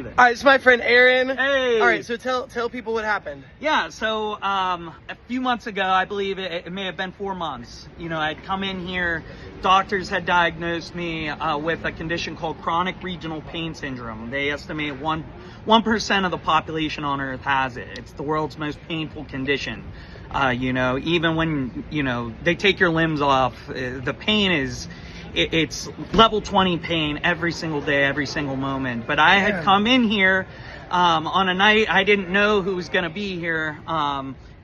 believe it. All right, it's my friend Aaron. Hey. All right, so tell people what happened. Yeah, so a few months ago, I believe it may have been 4 months, I'd come in here, doctors had diagnosed me with a condition called chronic regional pain syndrome. They estimate 1% of the population on Earth has it. It's the world's most painful condition. Even when, they take your limbs off, the pain it's level 20 pain every single day, every single moment. But I had come in here on a night I didn't know who was going to be here,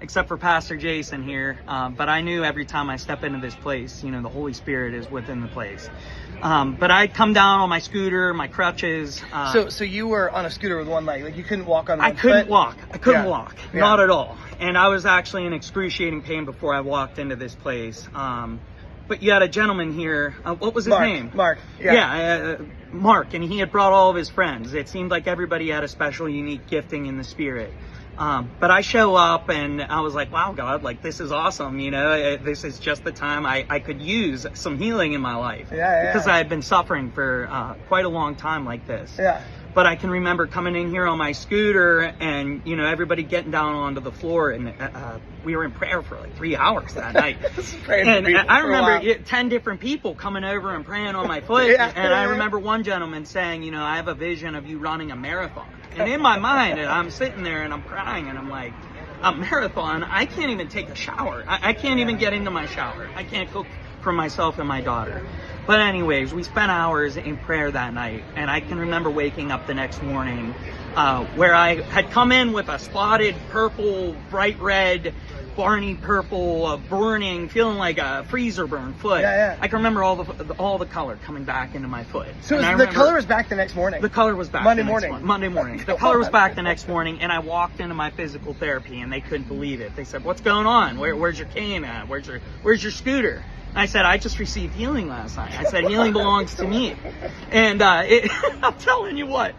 except for Pastor Jason here. But I knew every time I step into this place, the Holy Spirit is within the place. But I'd come down on my scooter, my crutches. So you were on a scooter with one leg, like you couldn't walk on one I couldn't foot? walk. I couldn't walk. Yeah. Not at all. And I was actually in excruciating pain before I walked into this place. But you had a gentleman here. What was his name? Mark. Mark, and he had brought all of his friends. It seemed like everybody had a special, unique gifting in the spirit. But I show up and I was like, wow, God, like this is awesome. This is just the time I could use some healing in my life. Because I had been suffering for quite a long time like this. Yeah. But I can remember coming in here on my scooter and, everybody getting down onto the floor, and we were in prayer for like 3 hours that night. And I remember 10 different people coming over and praying on my foot. And I remember one gentleman saying, I have a vision of you running a marathon. And in my mind, I'm sitting there and I'm crying and I'm like, a marathon? I can't even take a shower. I can't even get into my shower. I can't cook for myself and my daughter. But anyways, we spent hours in prayer that night, and I can remember waking up the next morning where I had come in with a spotted purple, bright red, Barney purple, burning, feeling like a freezer burn foot. I can remember all the color coming back into my foot. So the color was back the next morning? The color was back Monday morning. The color was back the next morning, and I walked into my physical therapy, and they couldn't believe it. They said, "What's going on? Where's your cane at? Where's your scooter?" I said, I just received healing last night. I said, healing belongs to me. And I'm telling you what.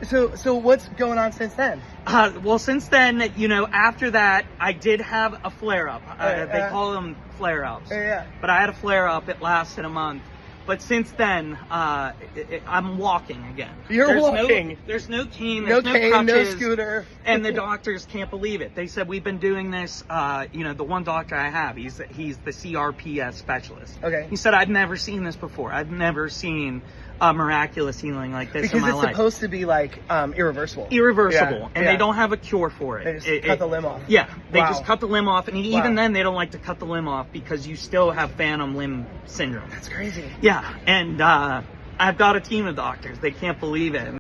So what's going on since then? Well, since then, after that, I did have a flare-up. They call them flare-ups. But I had a flare-up. It lasted a month. But since then, I'm walking again. You're walking? There's no cane, there's no crutches, no scooter. And the doctors can't believe it. They said, we've been doing this, the one doctor I have, he's the CRPS specialist. Okay. He said, I've never seen this before. I've never seen a miraculous healing like this in my life. Because it's supposed to be like irreversible. Irreversible. And they don't have a cure for it. They just cut the limb off. Yeah, they just cut the limb off. And even then, they don't like to cut the limb off because you still have phantom limb syndrome. That's crazy. Yeah, and I've got a team of doctors. They can't believe it.